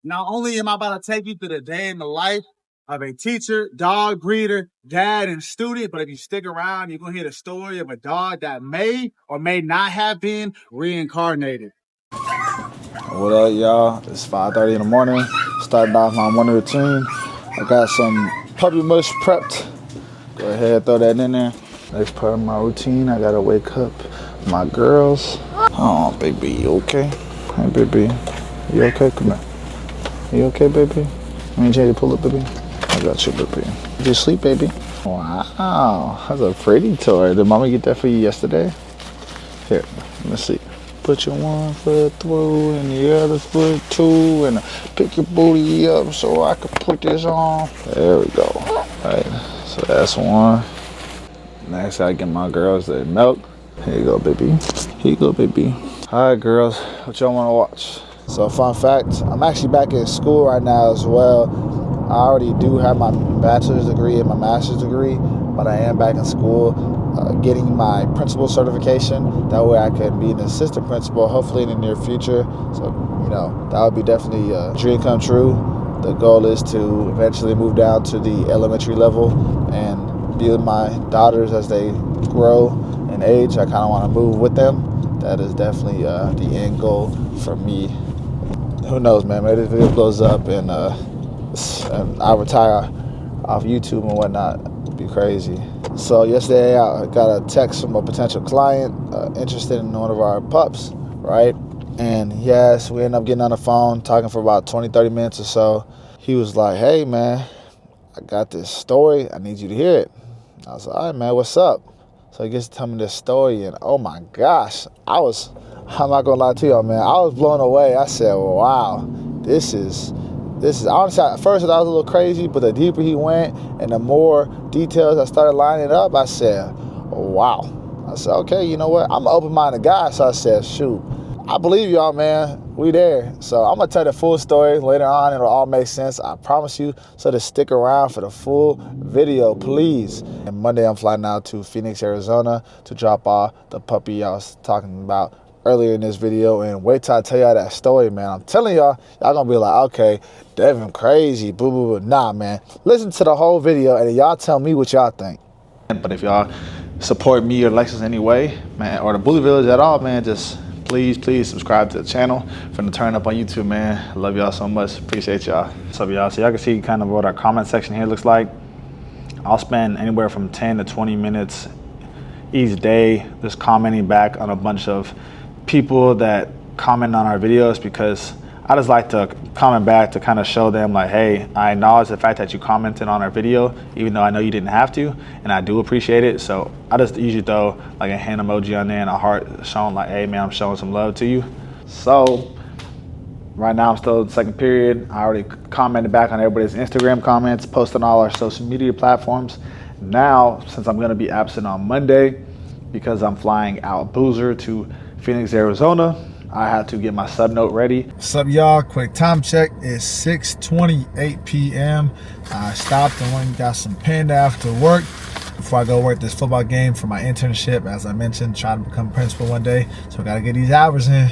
Not only am I about to take you through the day in the life of a teacher, dog breeder, dad, and student, but if you stick around, you're going to hear the story of a dog that may or may not have been reincarnated. What up, y'all? It's 5:30 in the morning. Starting off my morning routine. I got some puppy mush prepped. Go ahead, throw that in there. Next part of my routine, I gotta wake up my girls. Oh, baby, you okay? Hey, baby. You okay? Come here. You okay, baby? Let me change the pull up, baby. I got you, baby. Did you sleep, baby? Wow, that's a pretty toy. Did mommy get that for you yesterday? Here, let me see. Put your one foot through and the other foot too, and pick your booty up so I can put this on. There we go. All right, so that's one. Next, I get my girls their milk. Here you go, baby. Here you go, baby. All right, girls, what y'all want to watch? So, fun fact, I'm actually back in school right now as well. I already do have my bachelor's degree and my master's degree, but I am back in school getting my principal certification. That way I can be an assistant principal, hopefully in the near future. So, you know, that would be definitely a dream come true. The goal is to eventually move down to the elementary level and be with my daughters as they grow in age. I kind of want to move with them. That is definitely the end goal for me. Who knows, man? Maybe this video blows up and I retire off YouTube and whatnot. It'd be crazy. So yesterday I got a text from a potential client interested in one of our pups, right? And yes, we ended up getting on the phone, talking for about 20-30 minutes or so. He was like, hey man, I got this story, I need you to hear it. I was like, all right man, what's up? So he gets to tell me this story, and oh my gosh, I'm not gonna lie to y'all, man, I was blown away. I said, wow, this is honestly, at first I thought it was a little crazy, but the deeper he went and the more details I started lining up, I said, wow. I said, okay, you know what? I'm an open-minded guy, so I said, shoot, I believe y'all, man. We there. So I'm going to tell the full story later on. It'll all make sense. I promise you. So to stick around for the full video, please. And Monday, I'm flying out to Phoenix, Arizona to drop off the puppy I was talking about earlier in this video, and wait till I tell y'all that story, man. I'm telling y'all gonna be like, okay, Devin crazy, boo boo boo. Nah, man, listen to the whole video and y'all tell me what y'all think. But if y'all support me or Lexus anyway, man, or the Bully Village at all, man, just please subscribe to the channel. From the turn up on YouTube, man. I love y'all so much. Appreciate y'all. What's up, y'all? So y'all can see kind of what our comment section here looks like. I'll spend anywhere from 10 to 20 minutes each day just commenting back on a bunch of people that comment on our videos, because I just like to comment back to kind of show them like, hey, I acknowledge the fact that you commented on our video, even though I know you didn't have to, and I do appreciate it. So I just usually throw like a hand emoji on there and a heart showing like, hey man, I'm showing some love to you. So right now I'm still in the second period. I already commented back on everybody's Instagram comments, posted on all our social media platforms. Now, since I'm gonna be absent on Monday because I'm flying out Boozer to Phoenix, Arizona, I had to get my sub note ready. What's up, y'all? Quick time check. It's 6:28 p.m. I stopped and went and got some panda after work before I go work this football game for my internship. As I mentioned, trying to become principal one day, so I gotta get these hours in.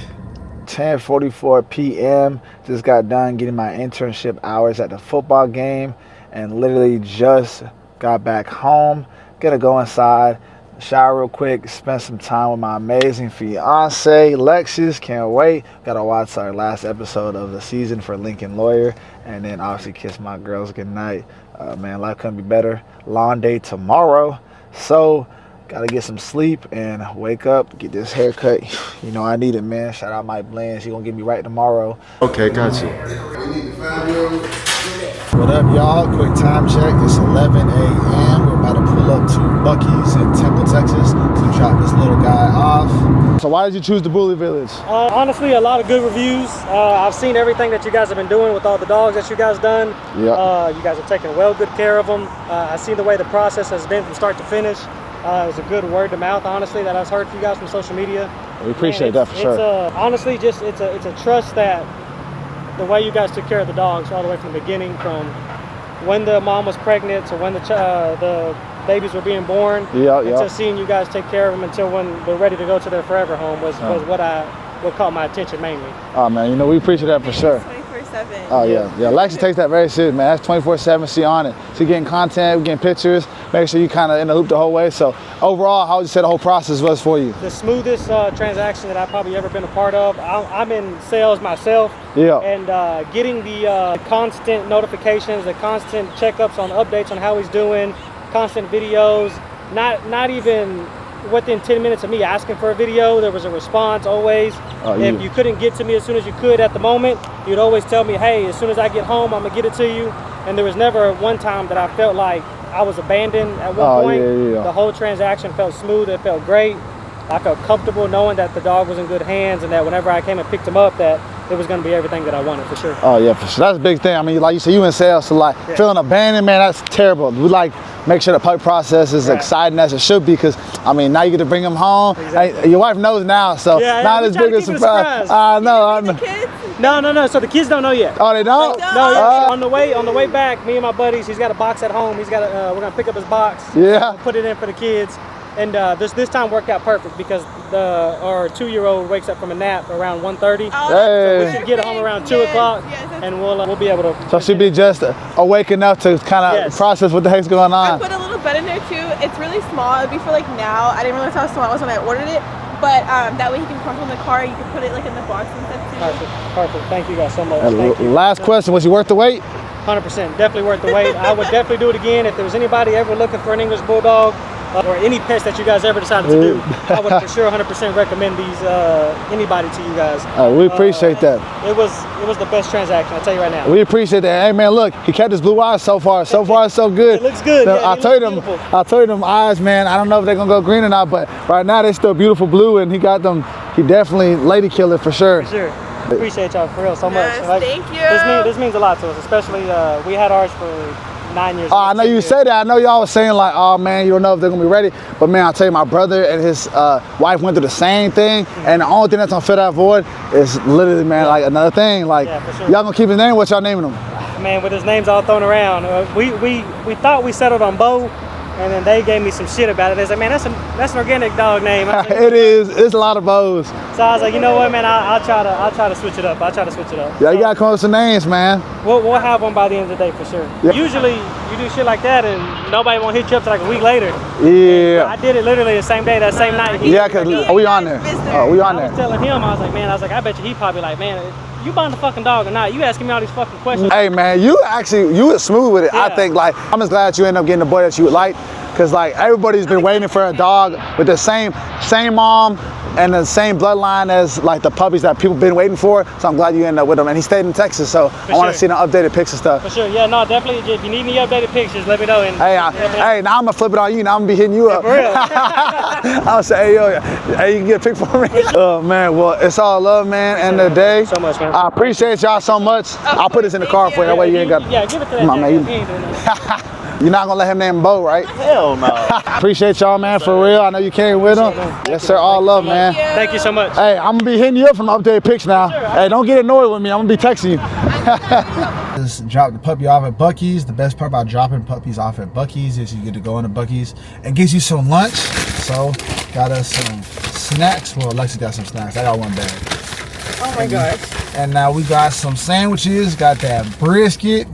10:44 p.m. Just got done getting my internship hours at the football game and literally just got back home. Gonna go inside, shower real quick, spend some time with my amazing fiance, Lexus. Can't wait. Gotta watch our last episode of the season for Lincoln Lawyer, and then obviously kiss my girls goodnight. Man, life couldn't be better. Long day tomorrow, so gotta get some sleep and wake up, get this haircut. You know I need it, man. Shout out my blend. She gonna get me right tomorrow. Okay, got you. What up, y'all? Quick time check. It's 11 a.m. We're about to pull up to Buc-ee's in Temple, Texas to drop this little guy off. So why did you choose the Bully Village? Honestly, a lot of good reviews. I've seen everything that you guys have been doing with all the dogs that you guys done. Yeah. You guys have taken well good care of them. I see the way the process has been from start to finish. It was a good word to mouth, honestly, that I've heard from you guys from social media. We appreciate that for sure. Honestly, just it's a trust that the way you guys took care of the dogs all the way from the beginning, from when the mom was pregnant to when the babies were being born, to seeing you guys take care of them until when they're ready to go to their forever home was what caught my attention mainly. Oh man, you know, we appreciate that for sure. 24/7. Oh yeah. Lexi takes that very serious, man. That's 24/7. She on it. She getting content, we getting pictures. Make sure you kind of in the loop the whole way. So overall, how would you say the whole process was for you? The smoothest transaction that I've probably ever been a part of. I'm in sales myself. Yeah. And getting the constant notifications, the constant checkups on updates on how he's doing, constant videos, not even within 10 minutes of me asking for a video, there was a response always. If you couldn't get to me as soon as you could at the moment, you'd always tell me, hey, as soon as I get home, I'm gonna get it to you. And there was never one time that I felt like I was abandoned at one point. The whole transaction felt smooth, it felt great. I felt comfortable knowing that the dog was in good hands and that whenever I came and picked him up, that it was going to be everything that I wanted, for sure. Oh yeah, for sure. That's a big thing. I mean, like you said, you in sales, so like feeling abandoned, man, that's terrible. We like make sure the puppy process is exciting as it should be, because I mean, now you get to bring them home. Exactly. Hey, your wife knows now, so not as big a surprise. I know. No. So the kids don't know yet. Oh, they don't? No. On the way back, me and my buddies, he's got a box at home. He's got we're gonna pick up his box. Yeah. Put it in for the kids. And this time worked out perfect because our 2-year-old wakes up from a nap around 1:30. So we should get home around 2 o'clock, and we'll be able to. So she'll be just awake enough to kind of process what the heck's going on. I put a little bed in there too. It's really small. It'd be for like now. I didn't realize how small it was when I ordered it, but that way he can crumple in the car. You can put it like in the box and stuff too. Perfect. Thank you guys so much. Last question: was he worth the wait? 100%, definitely worth the wait. I would definitely do it again if there was anybody ever looking for an English Bulldog. Or any pets that you guys ever decided to do, I would for sure 100% recommend these anybody to you guys. We appreciate that. It was the best transaction, I'll tell you right now. We appreciate that. Hey man, look, he kept his blue eyes so far. So far, so good. It looks good. So I told you them eyes, man. I don't know if they're gonna go green or not, but right now they're still beautiful blue, and he got them. He definitely lady killer for sure. For sure. Appreciate y'all for real so much. Thank you. This means a lot to us, especially we had ours for 9 years. I know you say that. I know y'all was saying like, oh man, you don't know if they're gonna be ready. But man, I'll tell you, my brother and his wife went through the same thing, and the only thing that's gonna fill that void is literally, man, like another thing. Like y'all gonna keep his name? What y'all naming him? Man, with his names all thrown around, we thought we settled on Bo. And then they gave me some shit about it. They said, man, that's an organic dog name. It is. It's a lot of bows. So I was like, you know what, man, I'll try to switch it up. Yeah, you gotta come up with some names, man. We'll have one by the end of the day for sure. Yeah. Usually you do shit like that and nobody won't hit you up till like a week later. Yeah. I did it literally the same day, that same night. Yeah, cause we on there. We on there. I was telling him, I was like, I bet you he probably like, man, you buying the fucking dog or not? You asking me all these fucking questions. Hey man, you were smooth with it. Yeah. I think like I'm just glad you ended up getting the boy that you would like, because like everybody's been waiting for a dog with the same mom and the same bloodline as like the puppies that people been waiting for. So I'm glad you ended up with him, and he stayed in Texas. So I want to see the updated pics and stuff. For sure, yeah, no, definitely. If you need any updated pictures, let me know. And hey, now I'm gonna flip it on you. Now I'm gonna be hitting you up. For real. I'll say, hey, you can get a pic for me. Oh man, well, it's all love, man. End of the day. So much, man. I appreciate y'all so much. I'll put this in the car for you. That way you ain't got. Yeah, give it to that. Come on, man. You're not gonna let him name Bo, right? Hell no. Appreciate y'all, man, for real. I know you came with him. Yes, sir. All love, man. Thank you so much. Hey, I'm gonna be hitting you up from updated pics now. Hey, don't get annoyed with me. I'm gonna be texting you. Just drop the puppy off at Buc-ee's. The best part about dropping puppies off at Buc-ee's is you get to go into Buc-ee's and gives you some lunch. So, got us some snacks. Well, Lexi got some snacks. I got one bag. Oh my gosh. And now we got some sandwiches. Got that brisket,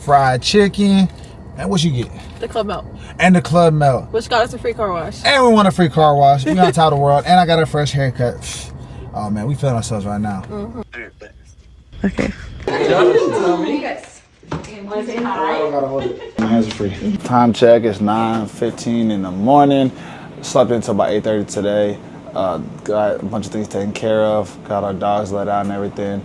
fried chicken. And what you get? The Club Melt. And the Club Melt. Which got us a free car wash. And we want a free car wash. We on top of the world. And I got a fresh haircut. Oh man, we feeling ourselves right now. Okay. My hands are free. Time check is 9:15 in the morning. Slept until about 8:30 today. Got a bunch of things taken care of. Got our dogs let out and everything.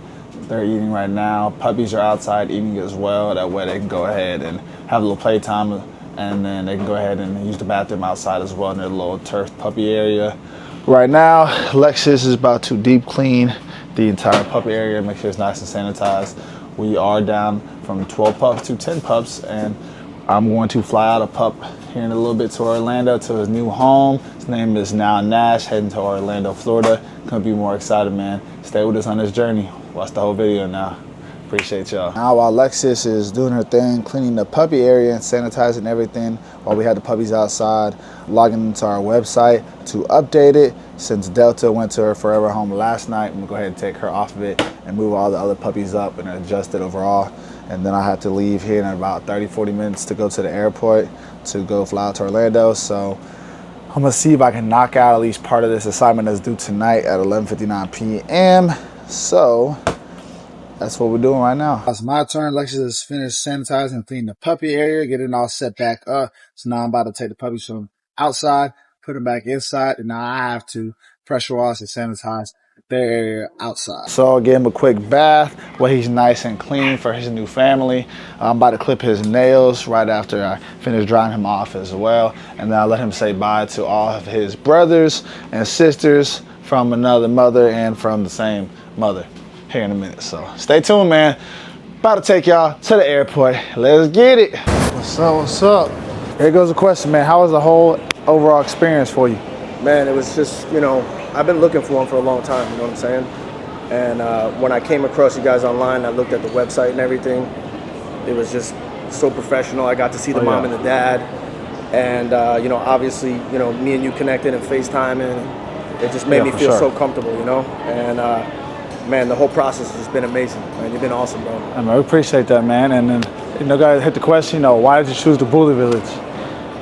They're eating right now. Puppies are outside eating as well. That way they can go ahead and have a little playtime, and then they can go ahead and use the bathroom outside as well in their little turf puppy area. Right now, Lexus is about to deep clean the entire puppy area, make sure it's nice and sanitized. We are down from 12 pups to 10 pups, and I'm going to fly out a pup here in a little bit to Orlando to his new home. His name is now Nash, heading to Orlando, Florida. Couldn't be more excited, man. Stay with us on this journey. Watch the whole video now. Appreciate appreciate y'all. Now while Alexis is doing her thing, cleaning the puppy area and sanitizing everything, while we had the puppies outside, logging into our website to update it. Since Delta went to her forever home last night, I'm gonna go ahead and take her off of it and move all the other puppies up and adjust it overall. And then I have to leave here in about 30-40 minutes to go to the airport to go fly out to Orlando. So I'm gonna see if I can knock out at least part of this assignment that's due tonight at 11:59 p.m. So that's what we're doing right now. It's my turn. Lexus has finished sanitizing and cleaning the puppy area, getting it all set back up. So now I'm about to take the puppies from outside, put them back inside, and now I have to pressure wash and sanitize their area outside. So I'll give him a quick bath where he's nice and clean for his new family. I'm about to clip his nails right after I finish drying him off as well. And then I'll let him say bye to all of his brothers and sisters from another mother and from the same mother here in a minute. So stay tuned, man. About to take y'all to the airport. Let's get it. What's up, what's up? Here goes the question, man. How was the whole overall experience for you? Man, it was just, you know, I've been looking for one for a long time, you know what I'm saying? And when I came across you guys online, I looked at the website and everything. It was just so professional. I got to see the mom and the dad. And, you know, obviously, you know, me and you connected and FaceTiming. It just made me feel so comfortable, you know? And, man, the whole process has been amazing, man. You've been awesome, bro. I mean, we appreciate that, man. And then, you know, guys hit the question, you know, why did you choose the Bully Village?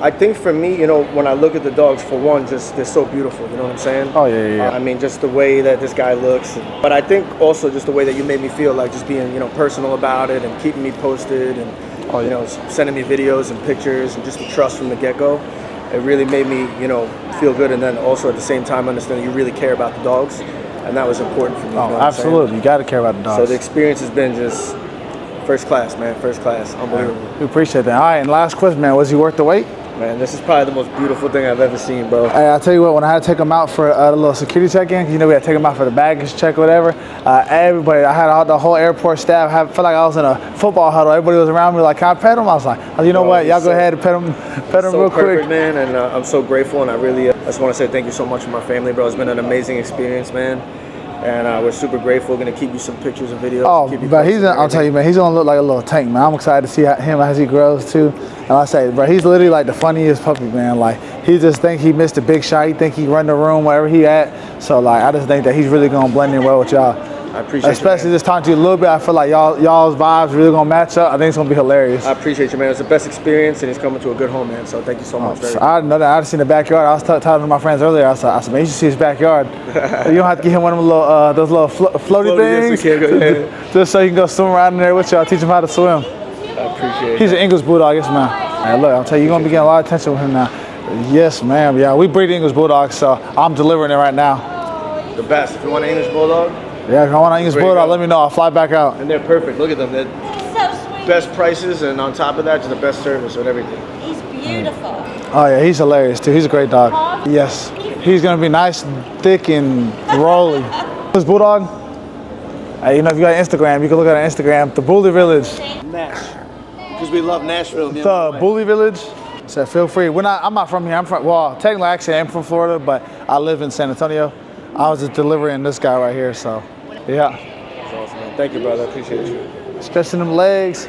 I think for me, you know, when I look at the dogs, for one, just they're so beautiful, you know what I'm saying? Oh, yeah. I mean, just the way that this guy looks. But I think also just the way that you made me feel, like just being, you know, personal about it and keeping me posted and, you know, sending me videos and pictures and just the trust from the get-go. It really made me, you know, feel good. And then also at the same time understand that you really care about the dogs. And that was important for me. Oh, you know absolutely. You got to care about the dogs. So the experience has been just first class, man. First class. Unbelievable. We appreciate that. All right, and last question, man. Was he worth the wait? Man, this is probably the most beautiful thing I've ever seen, bro. Hey, I'll tell you what, when I had to take him out for a little security check-in, you know, we had to take him out for the baggage check or whatever, everybody, I had the whole airport staff, I felt like I was in a football huddle. Everybody was around me like, can I pet him? I was like, oh, you know what, y'all go ahead and pet him real quick. Man, and I'm so grateful, and I really just want to say thank you so much for my family, bro. It's been an amazing experience, man. And we're super grateful. We're gonna keep you some pictures and videos. Oh, but I'll tell you, man, he's gonna look like a little tank, man. I'm excited to see him as he grows too. And I say, bro, he's literally like the funniest puppy, man. Like, he just think he missed a big shot. He think he run the room wherever he at. So like, I just think that he's really gonna blend in well with y'all. I appreciate especially you, just talking to you a little bit. I feel like y'all's vibes really gonna match up. I think it's gonna be hilarious. I appreciate you, man. It's the best experience, and he's coming to a good home, man. So thank you so much. I know that. I've seen the backyard. I was talking to my friends earlier. I said, man, you should see his backyard. You don't have to get him one of them little, those little floaty things, just so he can go swim around in there with y'all. Teach him how to swim. I appreciate it. He's an English Bulldog, yes, man. Hey, look, I'll tell you, you're gonna be getting a lot of attention with him now. Yes, ma'am. Yeah, we breed English Bulldogs, so I'm delivering it right now. The best. If you want an English Bulldog. Yeah, if I want an English Bulldog, let me know. I'll fly back out. And they're perfect. Look at them. They're so sweet. Best prices, and on top of that, just the best service with everything. He's beautiful. Oh yeah, he's hilarious too. He's a great dog. Yes, he's gonna be nice, thick, and rolly. This Bulldog. Hey, you know, if you got Instagram, you can look at our Instagram, the Bully Village. Nash, because we love Nashville. The Bully Village. So feel free. I'm not from here. Well, technically, actually, I'm from Florida, but I live in San Antonio. I was just delivering this guy right here, so yeah. That's awesome, man. Thank you, brother. I appreciate you. Stretching them legs.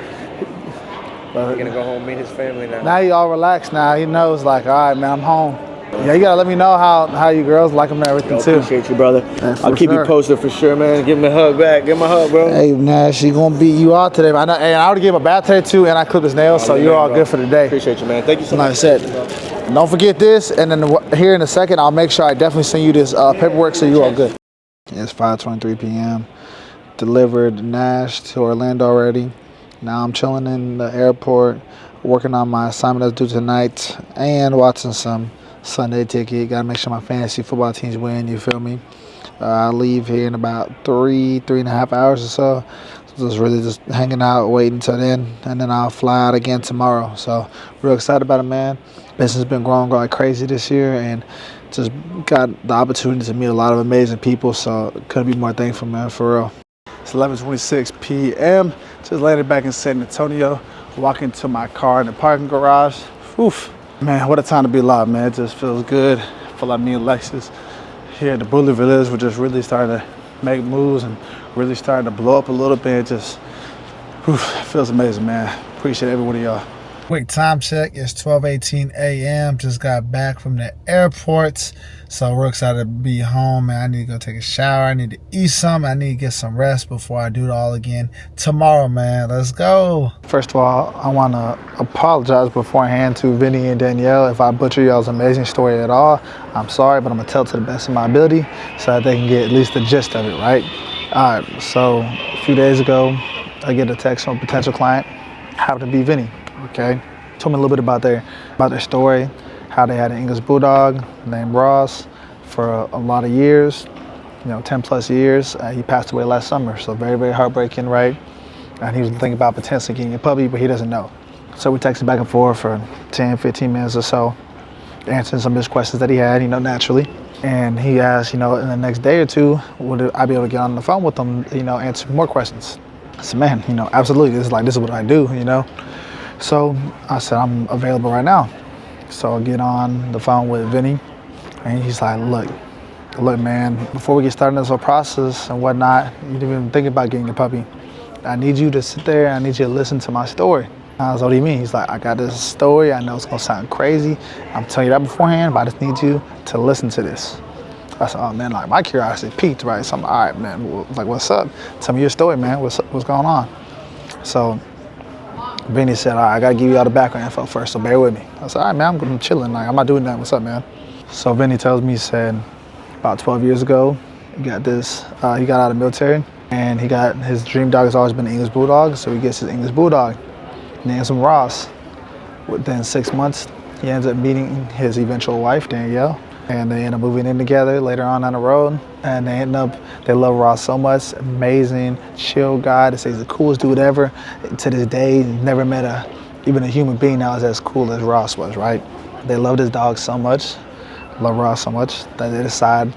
We're gonna go home, meet his family now. Now he all relaxed. Now he knows, like, all right, man, I'm home. Yeah, you gotta let me know how you girls like him and everything too. Appreciate you, brother. I'll keep you posted for sure, man. Give me a hug back. Give him a hug, bro. Hey, Nash, he gonna beat you out today, man. I already gave him a bath today too, and I clipped his nails, so you're all good for the day. Appreciate you, man. Thank you so much. Like I said, don't forget this, and then here in a second, I'll make sure I definitely send you this paperwork so you're all good. It's 5:23 p.m. Delivered Nash to Orlando already. Now I'm chilling in the airport, working on my assignment that's due tonight, and watching some Sunday Ticket. Gotta make sure my fantasy football teams win, you feel me? I'll leave here in about 3.5 hours or so. Just really just hanging out, waiting until then, and then I'll fly out again tomorrow. So real excited about it, man. Business has been growing like crazy this year, and just got the opportunity to meet a lot of amazing people. So couldn't be more thankful, man, for real. It's 11:26 p.m. Just landed back in San Antonio, walking to my car in the parking garage. Oof. Man, what a time to be alive, man. It just feels good. I feel like me and Lexus here at the Bully Village, we're just really starting to make moves and really starting to blow up a little bit. Just Whew, feels amazing, man. Appreciate every one of y'all. Quick time check. It's 12:18 a.m. Just got back from the airport. So we're excited to be home, man. I need to go take a shower. I need to eat something. I need to get some rest before I do it all again tomorrow, man. Let's go. First of all, I want to apologize beforehand to Vinny and Danielle if I butcher y'all's amazing story at all. I'm sorry, but I'm going to tell it to the best of my ability so that they can get at least the gist of it, right? All right, so a few days ago, I get a text from a potential client. Happened to be Vinny. Okay, told me a little bit about their story, how they had an English Bulldog named Ross for a lot of years, 10 plus years. He passed away last summer, so very, very heartbreaking, right? And he was thinking about potentially getting a puppy, but he doesn't know. So we texted back and forth for 10, 15 minutes or so, answering some of his questions that he had, naturally. And he asked, in the next day or two, would I be able to get on the phone with him, answer more questions? I said, man, absolutely. This is what I do, So I said, I'm available right now. So I get on the phone with Vinny, and he's like, look, man, before we get started in this whole process and whatnot, you didn't even think about getting a puppy. I need you to sit there, I need you to listen to my story. I was like, what do you mean? He's like, I got this story, I know it's gonna sound crazy. I'm telling you that beforehand, but I just need you to listen to this. I said, oh man, like my curiosity piqued, right? So I'm like, all right, man, what's up? Tell me your story, man, what's going on? So Vinny said, all right, I gotta give you all the background info first, so bear with me. I said, all right, man, I'm chilling, like I'm not doing that, what's up, man? So Vinny tells me, he said, about 12 years ago, he got out of the military, and his dream dog has always been an English Bulldog, so he gets his English Bulldog, names him Ross. Within 6 months, he ends up meeting his eventual wife, Danielle, and they end up moving in together later on down the road, and they love Ross so much, amazing, chill guy. They say he's the coolest dude ever. To this day, never met even a human being now is as cool as Ross was, right? They loved his dog so much, love Ross so much, that they decide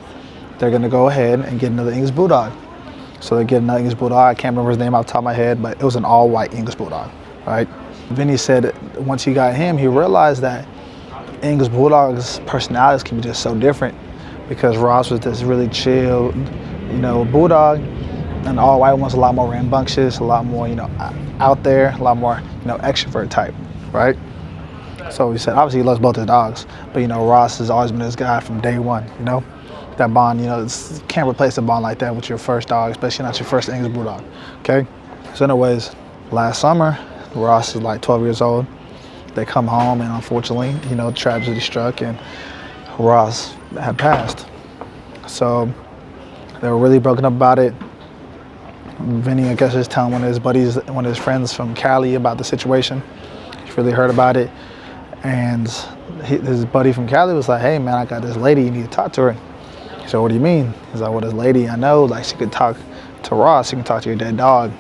they're gonna go ahead and get another English Bulldog. So they get another English Bulldog. I can't remember his name off the top of my head, but it was an all-white English Bulldog, right? Vinny said once he got him, he realized that English Bulldogs' personalities can be just so different, because Ross was this really chill, Bulldog, and the all-white one's a lot more rambunctious, a lot more, out there, a lot more, extrovert type, right? So he said, obviously he loves both his dogs, but Ross has always been this guy from day one, that bond, you can't replace a bond like that with your first dog, especially not your first English Bulldog, okay? So anyways, last summer, Ross is like 12 years old. They come home, and unfortunately, tragedy struck, and Ross had passed. So they were really broken up about it. Vinny, I guess, was telling one of his friends from Cali about the situation. He really heard about it, and his buddy from Cali was like, hey man, I got this lady, you need to talk to her. He said, what do you mean? He's like, well, this lady I know, like she could talk to Ross, she can talk to your dead dog,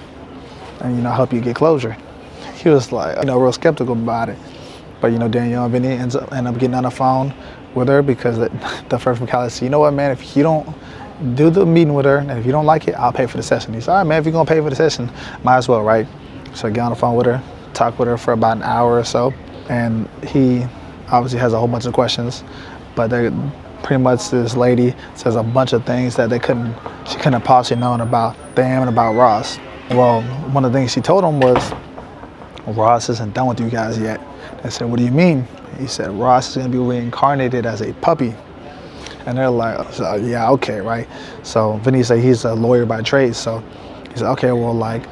and help you get closure. He was like, real skeptical about it. But Danielle and Vinny end up getting on the phone with her, because the friend from Cali said, you know what, man, if you don't do the meeting with her, and if you don't like it, I'll pay for the session. He said, all right, man, if you're gonna pay for the session, might as well, right? So I get on the phone with her, talk with her for about an hour or so, and he obviously has a whole bunch of questions, but they're pretty much, this lady says a bunch of things that she couldn't have possibly known about them and about Ross. Well, one of the things she told him was, Ross isn't done with you guys yet. They said, what do you mean? He said, Ross is gonna be reincarnated as a puppy. And they're like, yeah, okay, right? So Vinny said he's a lawyer by trade. So he said, okay, well, like,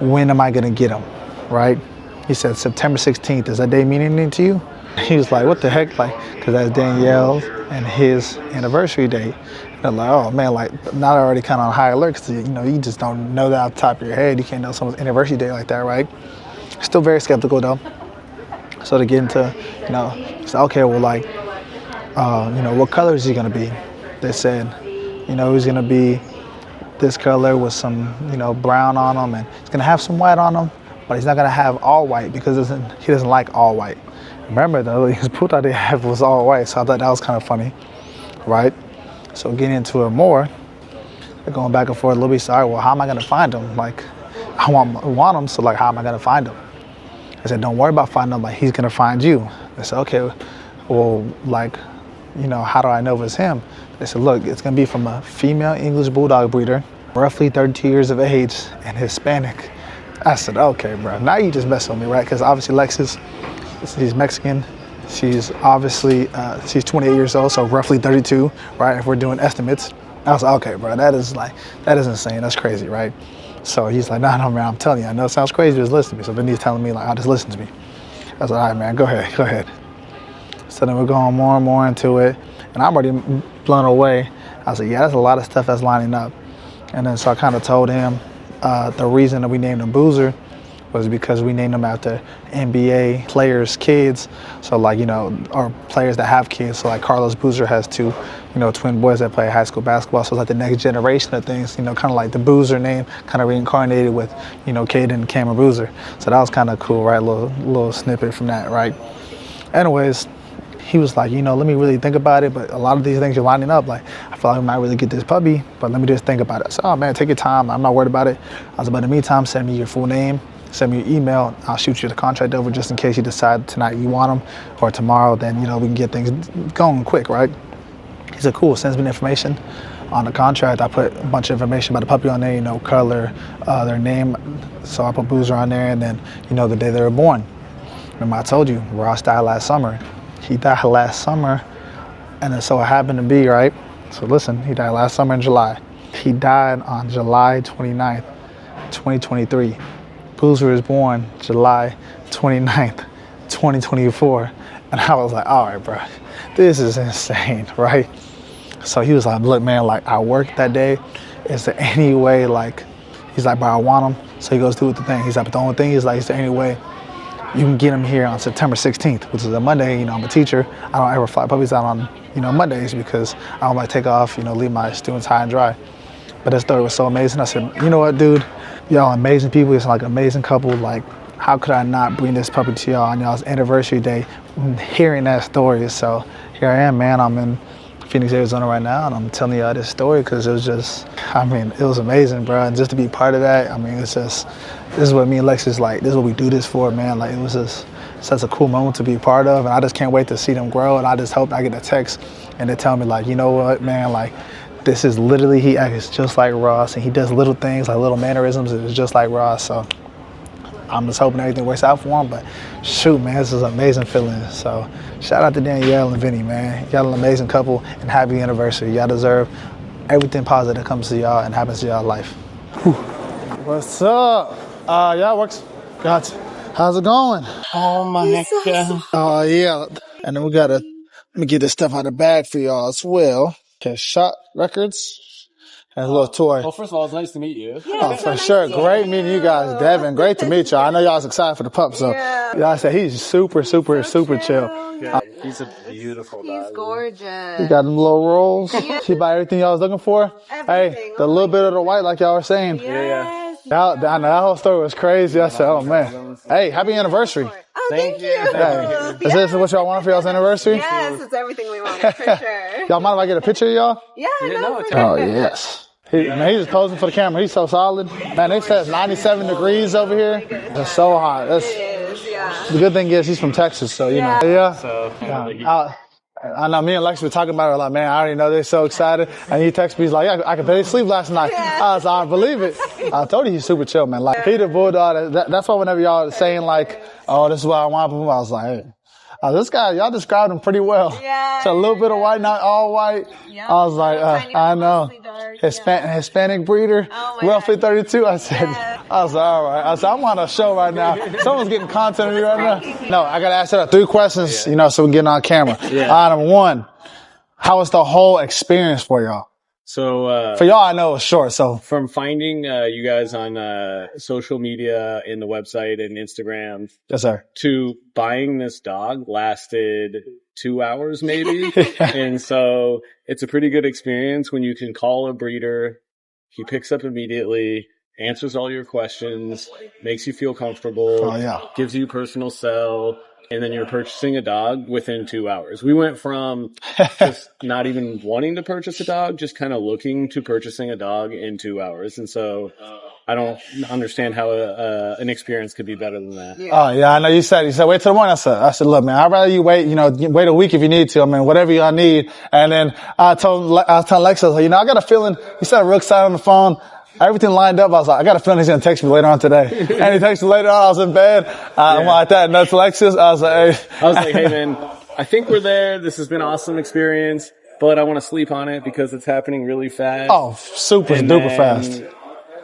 when am I gonna get him, right? He said, September 16th, does that day mean anything to you? He was like, what the heck? Like, cause that's Danielle and his anniversary date. And they're like, oh man, like, now they're already kind of on high alert, cause you just don't know that off the top of your head. You can't know someone's anniversary date like that, right? Still very skeptical though. So to get into, he said, okay, well, like, what color is he gonna be? They said, he's gonna be this color with some, brown on him, and he's gonna have some white on him, but he's not gonna have all white, because he doesn't like all white. Remember though, his Buddha they have was all white, so I thought that was kind of funny, right? So getting into it more, they're going back and forth a little bit. Sorry, well, how am I gonna find him? Like, I want him, so like, how am I gonna find him? I said, don't worry about finding him, like, he's gonna find you. They said, okay, well, like, how do I know if it's him? They said, look, it's gonna be from a female English Bulldog breeder, roughly 32 years of age, and Hispanic. I said, okay, bro. Now you just messing with me, right? Because obviously Lexus, she's Mexican. She's obviously, she's 28 years old, so roughly 32, right? If we're doing estimates. I was like, okay, bro, that is insane. That's crazy, right? So he's like, no, man, I'm telling you. I know it sounds crazy, just listen to me. So then he's telling me, like, just listen to me. I was like, all right, man, go ahead. So then we're going more and more into it. And I'm already blown away. I was like, yeah, that's a lot of stuff that's lining up. And then so I kind of told him the reason that we named him Boozer was because we named him after NBA players' kids. So like, or players that have kids. So like Carlos Boozer has two, twin boys that play high school basketball. So it's like the next generation of things, kind of like the Boozer name kind of reincarnated with, Caden and Cameron Boozer. So that was kind of cool, right? Little snippet from that, right? Anyways, he was like, let me really think about it. But a lot of these things you're lining up, like, I feel like we might really get this puppy, but let me just think about it. So, oh man, take your time. I'm not worried about it. I was like, but in the meantime, send me your full name. Send me your email. I'll shoot you the contract over just in case you decide tonight you want them, or tomorrow, then, we can get things going quick, right? He said, cool, sends me the information. On the contract, I put a bunch of information about the puppy on there, color, their name. So I put Boozer on there, and then, the day they were born. Remember I told you, Ross died last summer. He died last summer, and then so it happened to be, right? So listen, he died last summer in July. He died on July 29th, 2023. Boozer was born July 29th, 2024. And I was like, all right, bro, this is insane, right? So he was like, look, man, like, I worked that day. Is there any way, like, he's like, bro, I want him. So he goes through with the thing. He's like, but the only thing is, like, is there any way you can get him here on September 16th, which is a Monday. I'm a teacher. I don't ever fly puppies out on, Mondays because I don't like take off, leave my students high and dry. But this story was so amazing. I said, you know what, dude? Y'all amazing people. It's like an amazing couple. Like, how could I not bring this puppy to y'all on y'all's anniversary day, hearing that story? So here I am, man. I'm in Phoenix, Arizona right now, and I'm telling y'all this story because it was just, it was amazing, bro. And just to be part of that, it's just, this is what me and Lex like, this is what we do this for, man. Like, it was just such a cool moment to be part of, and I just can't wait to see them grow. And I just hope I get a text and they tell me, like, you know what, man, like, this is literally, he acts just like Ross, and he does little things, like little mannerisms, and it's just like Ross. So I'm just hoping everything works out for him. But shoot, man, this is an amazing feeling. So shout out to Danielle and Vinny, man. Y'all an amazing couple, and happy anniversary. Y'all deserve everything positive that comes to y'all and happens to y'all life. Whew. What's up? Yeah, works. Gotcha. How's it going? Oh my God. Oh yeah. And then let me get this stuff out of the bag for y'all as well. Okay, Shot Records. And a little toy. Well, first of all, it's nice to meet you. Oh, for sure. Great meeting you guys, Devin. Great to meet y'all. I know y'all was excited for the pup, so y'all said he's super chill. Good. He's a beautiful dog. He's gorgeous. He got them little rolls. He about everything y'all was looking for. Hey, the little bit of the white, like y'all were saying. Yeah. I know that whole story was crazy. I said, oh man. Hey, happy anniversary. Oh, Thank you. Hey, is this what y'all want for y'all's anniversary? Yes, it's everything we wanted, for sure. Y'all mind if I get a picture of y'all? Yeah, no, it's for Oh, sure. yes. He's just posing for the camera. He's so solid. Man, they said it's 97 degrees over here. It's so hot. It is, yeah. The good thing is he's from Texas, so, you know. Yeah. So, I know me and Lex were talking about it like, man, I already know they're so excited. And he texted me, he's like, yeah, I could barely sleep last night. I was like, I believe it. I told you he's super chill, man. Like, he the bulldog. That's why whenever y'all are saying like, oh, this is what I want from him, I was like, hey. This guy, y'all described him pretty well. Yeah. So a little bit of white, not all white. Yep. I was like, I know. Dark, Hispanic breeder, roughly 32. I said, I was like, all right. I said, I'm on a show right now. Someone's getting content of me right now. No, I got to ask her 3 questions, so we can get on camera. Number 1, how was the whole experience for y'all? So, for y'all, I know it's short, so. From finding you guys on social media, in the website and Instagram, Yes, sir. to buying this dog lasted 2 hours maybe. And so it's a pretty good experience when you can call a breeder. He picks up immediately, answers all your questions, makes you feel comfortable, gives you personal cell, and then you're purchasing a dog within 2 hours. We went from just not even wanting to purchase a dog, just kind of looking to purchasing a dog in 2 hours. And so I don't understand how an experience could be better than that. Oh, yeah, I know you said wait till the morning. I said, look, man, I'd rather you wait a week if you need to. I mean, whatever y'all need. And then I was telling Lex, I was like, I got a feeling, he said real excited on the phone. everything lined up. I was like, I got a feeling he's going to text me later on today. And he texted me later on. I was in bed. I'm like that. Nuts Lexus. I was like, hey man, I think we're there. This has been an awesome experience, but I want to sleep on it because it's happening really fast. Oh, super duper fast.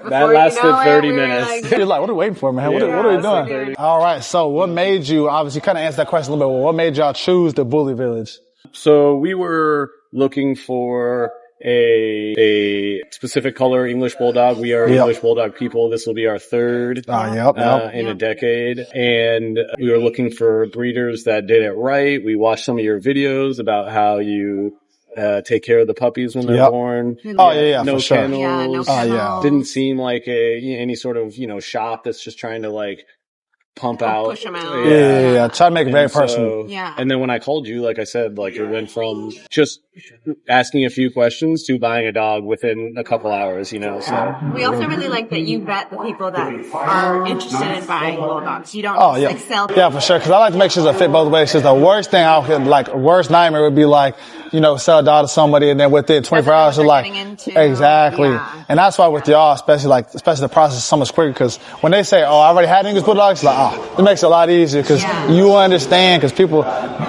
That lasted 30 minutes. You're like, what are we waiting for, man? What are we doing? All right. So what made you, obviously kind of answer that question a little bit. Well, what made y'all choose the Bully Village? So we were looking for a specific color English Bulldog. We are English Bulldog people. This will be our third in a decade. And we were looking for breeders that did it right. We watched some of your videos about how you take care of the puppies when they're born. No for sure. Yeah, Kennels. no kennels. Didn't seem like any sort of, shop that's just trying to like pump out. Push them out. Yeah. Try to make it very personal. Yeah. And then when I called you, like I said, like it went from just asking a few questions to buying a dog within a couple hours, So We also really like that you vet the people that are interested in buying bulldogs. You don't just like sell them. Yeah, for sure. Because I like to make sure it's a fit both ways. Because the worst thing worst nightmare would be like, sell a dog to somebody and then within 24 hours you're like, exactly. Yeah. And that's why with y'all, especially the process is so much quicker. Because when they say, oh, I already had English Bulldogs, like, it makes it a lot easier because you understand. Because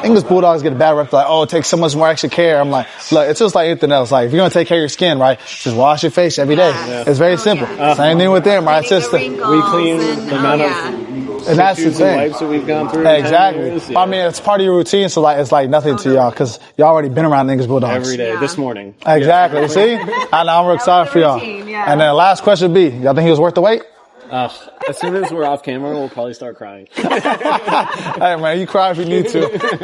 English Bulldogs get a bad rep, like, oh, it takes so much more extra care. I'm like, look, it's just like anything else. Like, if you're going to take care of your skin, right, just wash your face every day. Yeah. It's very simple. Same thing with them, right? It's just we clean the amount of and that's the thing. Wipes that we've gone through. Exactly. I mean, it's part of your routine, so it's like nothing to y'all because y'all already been around English Bulldogs every day. This morning. Exactly. See, I'm excited for y'all. And then the last question would be, y'all think he was worth the wait? As soon as we're off camera, we'll probably start crying. Hey man, you cry if you need to.